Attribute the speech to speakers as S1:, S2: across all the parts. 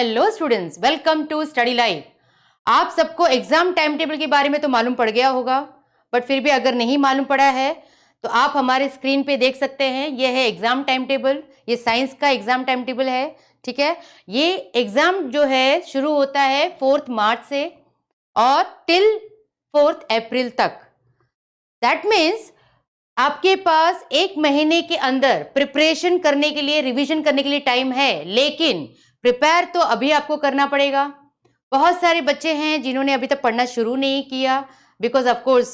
S1: Hello students, welcome to study live. आप सबको exam time table के बारे में तो मालूम पड़ गया होगा, बट फिर भी अगर नहीं मालूम पड़ा है तो आप हमारे स्क्रीन पे देख सकते हैं। ये है एग्जाम टाइम टेबल, ये साइंस का एग्जाम टाइम टेबल है। ठीक है, ये एग्जाम जो है शुरू होता है 4 मार्च से और टिल 4 अप्रैल तक। दैट मीन्स आपके पास 1 महीने के अंदर प्रिपरेशन करने के लिए, रिवीजन करने के लिए टाइम है, लेकिन प्रिपेयर तो अभी आपको करना पड़ेगा। बहुत सारे बच्चे हैं जिन्होंने अभी तक पढ़ना शुरू नहीं किया, because of course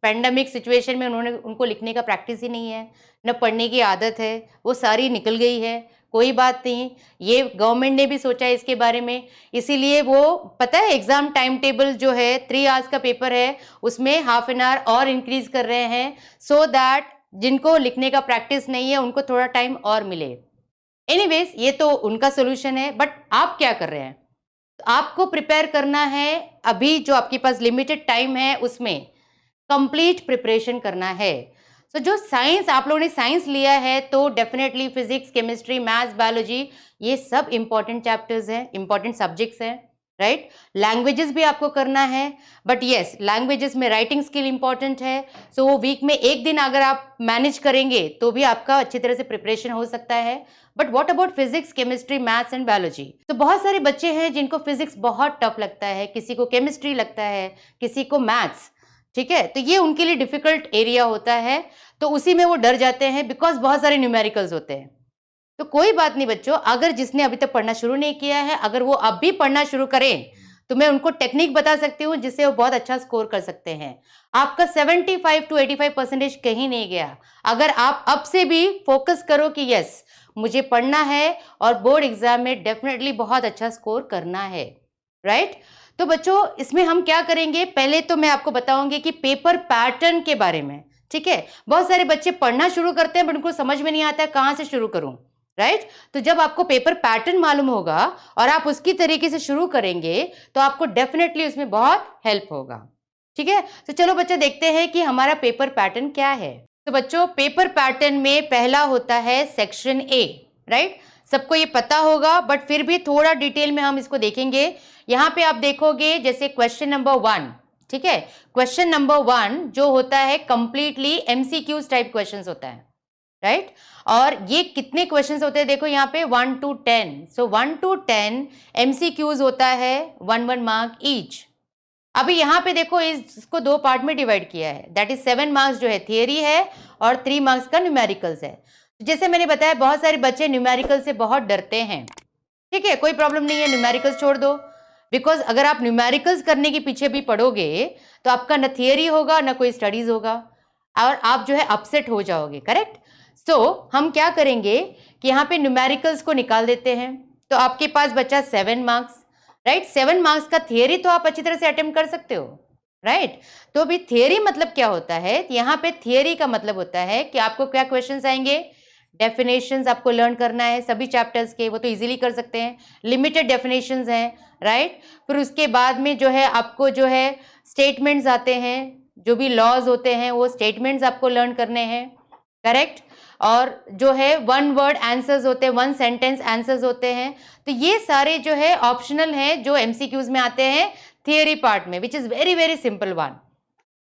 S1: pandemic situation में उनको लिखने का प्रैक्टिस ही नहीं है, न पढ़ने की आदत है, वो सारी निकल गई है। कोई बात नहीं, ये गवर्नमेंट ने भी सोचा है इसके बारे में, इसीलिए वो पता है एग्जाम टाइम टेबल जो है 3 आवर्स का पेपर है, उसमें हाफ एन आवर और इंक्रीज कर रहे हैं, सो दैट जिनको लिखने का प्रैक्टिस नहीं है उनको थोड़ा टाइम और मिले। एनीवेज, ये तो उनका सोल्यूशन है, बट आप क्या कर रहे हैं? तो आपको प्रिपेयर करना है। अभी जो आपके पास लिमिटेड टाइम है उसमें कंप्लीट प्रिपरेशन करना है। सो जो साइंस, आप लोगों ने साइंस लिया है तो definitely physics, chemistry, maths, biology, ये सब इंपॉर्टेंट चैप्टर्स हैं, इंपॉर्टेंट सब्जेक्ट्स हैं, राइट। लैंग्वेजेस भी आपको करना है, बट यस, लैंग्वेजेस में राइटिंग स्किल इंपॉर्टेंट है। सो वो वीक में 1 दिन अगर आप मैनेज करेंगे तो भी आपका अच्छी तरह से प्रिपरेशन हो सकता है। But what about physics, chemistry, maths and biology? तो बहुत सारे बच्चे हैं जिनको फिजिक्स बहुत टफ लगता है, किसी को केमिस्ट्री लगता है, किसी को मैथ्स। ठीक है, तो ये उनके लिए डिफिकल्ट एरिया होता है, तो उसी में वो डर जाते हैं बिकॉज बहुत सारे न्यूमेरिकल्स होते हैं। तो कोई बात नहीं बच्चों, अगर जिसने अभी तक पढ़ना शुरू नहीं किया है, अगर वो अब भी पढ़ना शुरू करें तो मैं उनको टेक्निक बता सकती हूँ जिससे वो बहुत अच्छा स्कोर कर सकते हैं। आपका 75 to 85% कहीं नहीं गया अगर आप अब से भी फोकस करो कि यस, मुझे पढ़ना है और बोर्ड एग्जाम में डेफिनेटली बहुत अच्छा स्कोर करना है, राइट। तो बच्चों, इसमें हम क्या करेंगे, पहले तो मैं आपको बताऊंगी कि पेपर पैटर्न के बारे में। ठीक है, बहुत सारे बच्चे पढ़ना शुरू करते हैं बट उनको समझ में नहीं आता कहाँ से शुरू करूं, राइट। तो जब आपको पेपर पैटर्न मालूम होगा और आप उसकी तरीके से शुरू करेंगे तो आपको डेफिनेटली उसमें बहुत हेल्प होगा। ठीक है, तो चलो बच्चे देखते हैं कि हमारा पेपर पैटर्न क्या है। तो बच्चों, पेपर पैटर्न में पहला होता है सेक्शन ए, राइट। सबको ये पता होगा बट फिर भी थोड़ा डिटेल में हम इसको देखेंगे। यहाँ पे आप देखोगे जैसे क्वेश्चन नंबर 1, ठीक है, क्वेश्चन नंबर 1 जो होता है कंप्लीटली एमसीक्यूज टाइप क्वेश्चंस होता है, राइट। और ये कितने क्वेश्चंस होते हैं देखो यहाँ पे 1 to 10। सो 1 to 10 एमसीक्यूज होता है, 1 मार्क ईच। अभी यहाँ पे देखो इसको 2 पार्ट में डिवाइड किया है, दैट इज 7 मार्क्स जो है थियरी है और 3 मार्क्स का न्यूमेरिकल्स है। जैसे मैंने बताया बहुत सारे बच्चे न्यूमेरिकल से बहुत डरते हैं। ठीक है, कोई प्रॉब्लम नहीं है, न्यूमेरिकल्स छोड़ दो, बिकॉज अगर आप न्यूमेरिकल्स करने के पीछे भी पढ़ोगे तो आपका न थियरी होगा न कोई स्टडीज होगा और आप जो है अपसेट हो जाओगे, करेक्ट। सो हम क्या करेंगे कि यहाँ पे न्यूमेरिकल्स को निकाल देते हैं। तो आपके पास बचा 7 मार्क्स, राइट। 7 मार्क्स का थियरी तो आप अच्छी तरह से अटेम्प्ट कर सकते हो, राइट। तो अभी थियरी मतलब क्या होता है, यहाँ पे थियरी का मतलब होता है कि आपको क्या क्वेश्चंस आएंगे, डेफिनेशंस आपको लर्न करना है सभी चैप्टर्स के, वो तो इजीली कर सकते हैं, लिमिटेड डेफिनेशंस हैं, राइट। फिर उसके बाद में जो है आपको जो है स्टेटमेंट्स आते हैं, जो भी लॉज होते हैं वो स्टेटमेंट्स आपको लर्न करने हैं, करेक्ट। और जो है 1 वर्ड आंसर्स होते हैं, 1 सेंटेंस आंसर्स होते हैं। तो ये सारे जो है ऑप्शनल हैं जो एमसीक्यूज में आते हैं थियरी पार्ट में, which is very very simple one.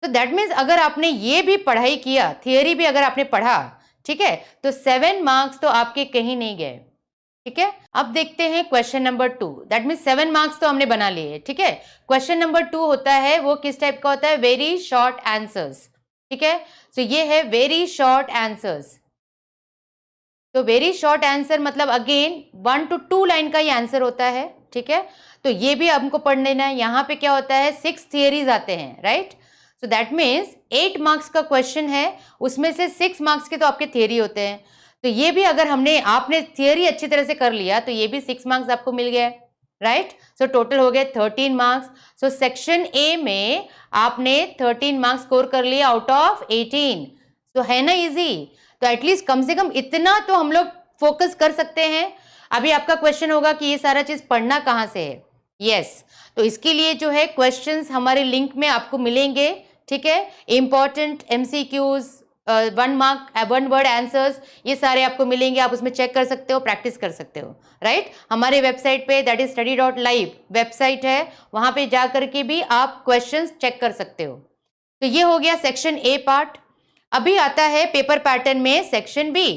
S1: तो दैट मीन्स अगर आपने ये भी पढ़ाई किया, थियरी भी अगर आपने पढ़ा, ठीक है, तो 7 मार्क्स तो आपके कहीं नहीं गए। ठीक है, अब देखते हैं question number 2। That means 7 marks तो हमने बना लिए, ठीक है। क्वेश्चन नंबर 2 होता है, वो किस टाइप का होता है, वेरी शॉर्ट आंसर्स। ठीक है, तो ये है वेरी शॉर्ट आंसर्स। तो वेरी शॉर्ट आंसर मतलब अगेन 1 to 2 लाइन का ये आंसर होता है, ठीक है। तो ये भी हमको पढ़ लेना है। यहाँ पे क्या होता है, 6 थियरीज आते हैं, right. So that means 8 marks का क्वेश्चन है, उसमें से 6 मार्क्स के तो आपके थियरी होते हैं। तो ये भी अगर आपने थियरी अच्छी तरह से कर लिया तो ये भी 6 मार्क्स आपको मिल गए, राइट। सो टोटल हो गए 13 मार्क्स। सो सेक्शन ए में आपने 13 मार्क्स स्कोर कर लिया आउट ऑफ 18। तो है ना इजी। तो एटलीस्ट कम से कम इतना तो हम लोग फोकस कर सकते हैं। अभी आपका क्वेश्चन होगा कि ये सारा चीज पढ़ना कहाँ से है। यस, तो इसके लिए जो है क्वेश्चंस हमारे लिंक में आपको मिलेंगे, ठीक है। Important MCQs, one mark one word answers, ये सारे आपको मिलेंगे, आप उसमें चेक कर सकते हो, प्रैक्टिस कर सकते हो, राइट। हमारे वेबसाइट पे दैट इज study.live वेबसाइट है, वहां पे जा करके भी आप क्वेश्चंस चेक कर सकते हो। तो ये हो गया सेक्शन ए पार्ट। अभी आता है पेपर पैटर्न में section B.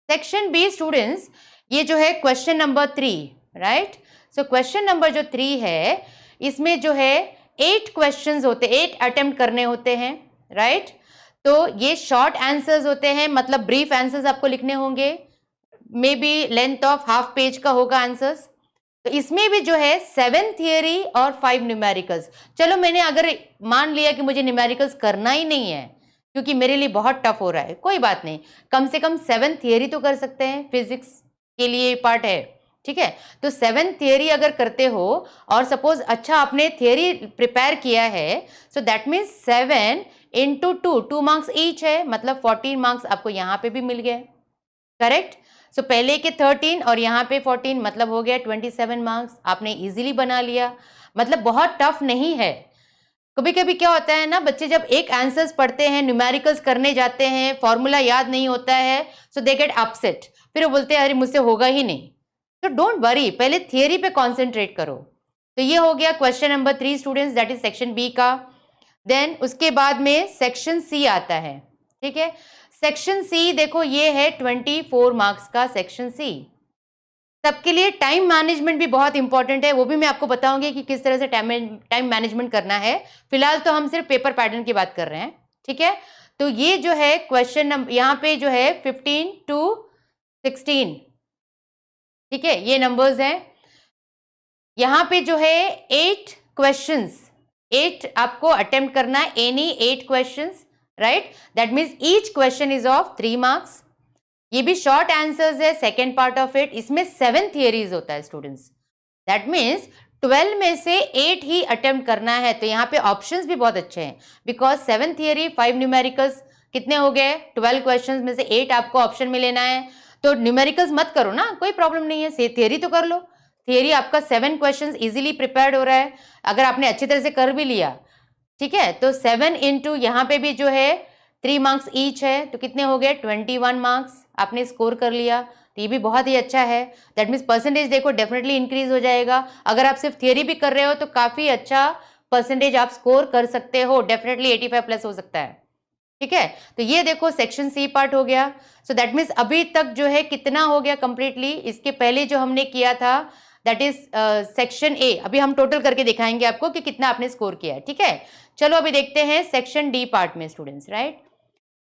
S1: Section B students, ये जो है question number 3, right. So question number जो 3 है, इसमें जो है 8 क्वेश्चंस होते, 8 अटेम्प्ट करने होते हैं, राइट। तो ये शॉर्ट आंसर्स होते हैं, मतलब ब्रीफ आंसर्स आपको लिखने होंगे, may be length of half page का होगा आंसर्स। तो इसमें भी जो है 7 थियरी और 5 न्यूमेरिकल्स। चलो मैंने अगर मान लिया कि मुझे न्यूमेरिकल्स करना ही नहीं है क्योंकि मेरे लिए बहुत टफ हो रहा है, कोई बात नहीं, कम से कम 7 थियरी तो कर सकते हैं, फिजिक्स के लिए पार्ट है, ठीक है। तो 7 थियरी अगर करते हो और सपोज अच्छा आपने थियरी प्रिपेयर किया है, so that means 7 into 2 marks each है, मतलब 14 मार्क्स आपको यहाँ पे भी मिल गए, करेक्ट। सो पहले के 13 और यहाँ पे 14, मतलब हो गया 27 मार्क्स, आपने इजीली बना लिया, मतलब बहुत टफ नहीं है। कभी कभी क्या होता है ना, बच्चे जब एक आंसर्स पढ़ते हैं, न्यूमेरिकल्स करने जाते हैं, फॉर्मूला याद नहीं होता है, सो दे गेट अपसेट, फिर वो बोलते हैं अरे मुझसे होगा ही नहीं। तो डोंट वरी, पहले थियरी पे कॉन्सेंट्रेट करो। तो ये हो गया question number 3 students, that is section B का। देन उसके बाद में सेक्शन सी आता है, ठीक है। सेक्शन सी देखो, ये है 24 मार्क्स का सेक्शन सी। सबके लिए टाइम मैनेजमेंट भी बहुत इंपॉर्टेंट है, वो भी मैं आपको बताऊंगी कि किस तरह से टाइम मैनेजमेंट करना है। फिलहाल तो हम सिर्फ पेपर पैटर्न की बात कर रहे हैं, ठीक है। तो ये जो है क्वेश्चन नंबर यहाँ पे जो है 15 to 16, ठीक है, ये नंबर्स हैं। यहाँ पे जो है 8 क्वेश्चंस, 8 आपको अटेम्प्ट करना है, any 8 questions, right. That means each question is of 3 marks. ये भी शॉर्ट आंसर्स है, सेकेंड पार्ट ऑफ इट। इसमें 7 थियरीज होता है स्टूडेंट्स, दैट मीन्स 12 में से 8 ही अटेम्प्ट करना है। तो यहाँ पे ऑप्शंस भी बहुत अच्छे हैं, बिकॉज 7 थियरी 5 न्यूमेरिकल्स, कितने हो गए, 12 क्वेश्चंस में से 8 आपको ऑप्शन में लेना है। तो न्यूमेरिकल्स मत करो ना, कोई प्रॉब्लम नहीं है, थियरी तो कर लो। थियरी आपका 7 क्वेश्चंस इजीली प्रिपेयर्ड हो रहा है, अगर आपने अच्छी तरह से कर भी लिया, ठीक है। तो 7 इंटू यहाँ पे भी जो है 3 मार्क्स ईच है, तो कितने हो गए, 21 मार्क्स आपने स्कोर कर लिया। तो ये भी बहुत ही अच्छा है, दैट मीन्स परसेंटेज देखो डेफिनेटली इंक्रीज हो जाएगा। अगर आप सिर्फ थियरी भी कर रहे हो तो काफ़ी अच्छा परसेंटेज आप स्कोर कर सकते हो, डेफिनेटली 85 प्लस हो सकता है, ठीक है। तो ये देखो सेक्शन सी पार्ट हो गया। सो दैट मीन्स अभी तक जो है कितना हो गया कंप्लीटली, इसके पहले जो हमने किया था दैट इज सेक्शन ए। अभी हम टोटल करके दिखाएंगे आपको कि कितना आपने स्कोर किया है, ठीक है। चलो अभी देखते हैं सेक्शन डी पार्ट में स्टूडेंट्स, राइट।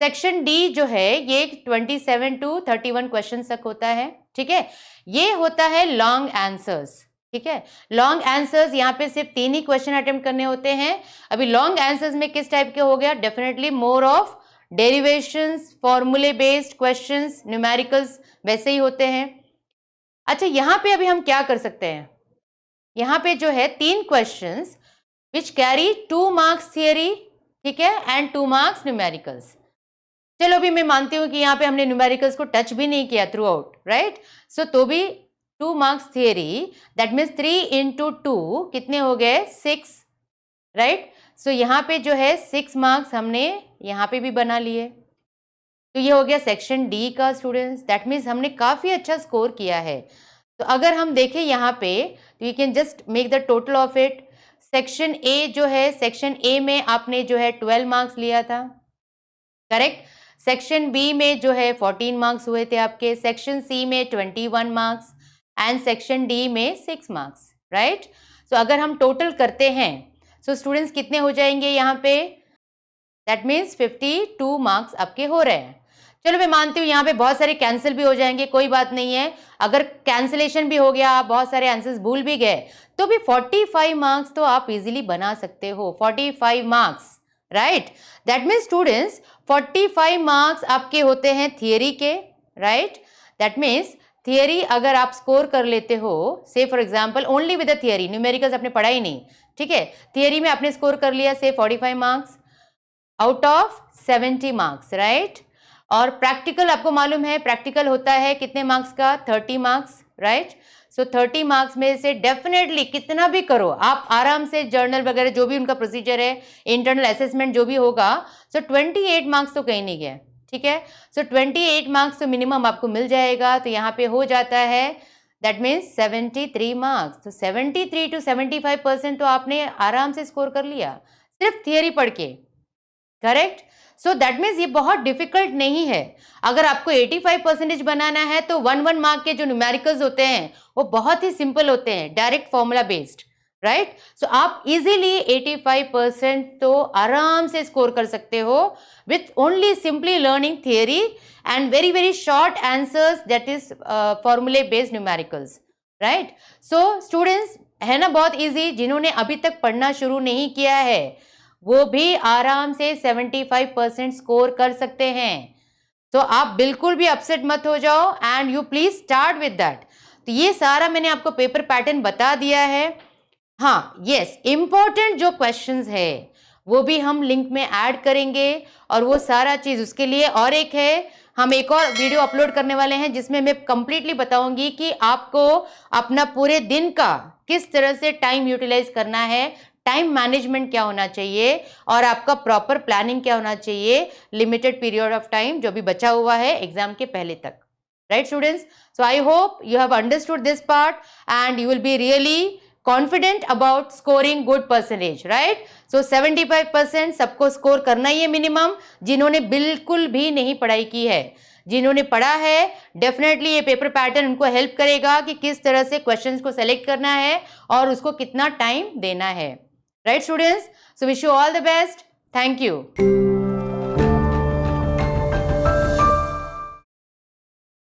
S1: सेक्शन डी जो है ये 27 to 31 क्वेश्चन तक होता है, ठीक है। ये होता है लॉन्ग आंसर्स, ठीक है। लॉन्ग आंसर्स यहाँ पे सिर्फ 3 ही क्वेश्चन अटेम्प्ट करने होते हैं। अभी लॉन्ग आंसर्स में किस टाइप के हो गया, डेफिनेटली मोर ऑफ डेरिवेशंस, फॉर्मूले बेस्ड क्वेश्चंस, न्यूमेरिकल्स वैसे ही होते हैं। अच्छा, यहाँ पे अभी हम क्या कर सकते हैं, यहाँ पे जो है 3 questions which carry 2 marks theory, ठीक है, एंड 2 मार्क्स न्यूमेरिकल्स। चलो अभी मैं मानती हूँ कि यहाँ पे हमने न्यूमेरिकल्स को टच भी नहीं किया थ्रू आउट, राइट। सो तो भी 2 marks theory, that means 3 into 2 कितने हो गए, 6, राइट। सो यहाँ पे जो है 6 मार्क्स हमने यहाँ पे भी बना लिए। तो ये हो गया सेक्शन डी का स्टूडेंट्स, दैट मीन्स हमने काफ़ी अच्छा स्कोर किया है। तो अगर हम देखें यहाँ पे, तो you can just make the total of it. Section A जो है, सेक्शन ए में आपने जो है 12 मार्क्स लिया था, करेक्ट। सेक्शन बी में जो है 14 मार्क्स हुए थे आपके, सेक्शन सी में 21 मार्क्स एंड सेक्शन डी में 6 मार्क्स, राइट। सो अगर हम टोटल करते हैं, सो स्टूडेंट्स कितने हो जाएंगे यहाँ पे, दैट मीन्स 52 मार्क्स आपके हो रहे हैं। चलो मैं मानती हूँ यहाँ पे बहुत सारे कैंसिल भी हो जाएंगे, कोई बात नहीं है। अगर कैंसिलेशन भी हो गया, आप बहुत सारे आंसर्स भूल भी गए, तो भी 45 मार्क्स तो आप इजीली बना सकते हो, 45 marks, right. That means students 45 marks आपके होते हैं थियरी के, राइट। दैट मीन्स थियरी अगर आप स्कोर कर लेते हो, से for example only with the theory, numericals आपने पढ़ा ही नहीं, ठीक है, थियरी में आपने स्कोर कर लिया से 45 marks out of 70 marks, right. और प्रैक्टिकल आपको मालूम है, प्रैक्टिकल होता है कितने मार्क्स का, 30 मार्क्स, राइट? सो 30 मार्क्स में से डेफिनेटली कितना भी करो, आप आराम से जर्नल वगैरह जो भी उनका प्रोसीजर है, इंटरनल असेसमेंट जो भी होगा, सो 28 मार्क्स तो कहीं नहीं गया, ठीक है? सो 28 मार्क्स तो मिनिमम आपको मिल जाएगा, तो यहाँ पे हो जाता है दैट मीन्स 73 मार्क्स। तो 73 to 75% तो आपने आराम से स्कोर कर लिया सिर्फ थियरी पढ़ के, करेक्ट? सो दैट मीन्स ये बहुत डिफिकल्ट नहीं है। अगर आपको 85% बनाना है तो 1 मार्क के जो न्यूमेरिकल्स होते हैं वो बहुत ही सिंपल होते हैं, डायरेक्ट फॉर्मूला बेस्ड, राइट? सो आप इजीली 85% तो आराम से स्कोर कर सकते हो with only simply learning theory and very very short answers, that is फॉर्मूले based numericals, right? So students, है ना बहुत इजी, जिन्होंने अभी तक पढ़ना शुरू नहीं किया है वो भी आराम से 75% स्कोर कर सकते हैं। तो आप बिल्कुल भी अपसेट मत हो जाओ and you please start with that. तो ये सारा मैंने आपको पेपर पैटर्न बता दिया है। हाँ, यस, इंपॉर्टेंट जो क्वेश्चंस है वो भी हम लिंक में ऐड करेंगे और वो सारा चीज उसके लिए, और एक है, हम एक और वीडियो अपलोड करने वाले हैं जिसमें मैं कंप्लीटली बताऊंगी कि आपको अपना पूरे दिन का किस तरह से टाइम यूटिलाइज करना है, टाइम मैनेजमेंट क्या होना चाहिए और आपका प्रॉपर प्लानिंग क्या होना चाहिए लिमिटेड पीरियड ऑफ टाइम जो भी बचा हुआ है एग्जाम के पहले तक, right students? So I hope you have understood this part and you will be really confident about scoring good percentage, right? So 75% सबको स्कोर करना ही है मिनिमम, जिन्होंने बिल्कुल भी नहीं पढ़ाई की है। जिन्होंने पढ़ा है डेफिनेटली ये पेपर पैटर्न उनको हेल्प करेगा कि किस तरह से क्वेश्चंस को सेलेक्ट करना है और उसको कितना टाइम देना है, right students? So wish you all the best. Thank you.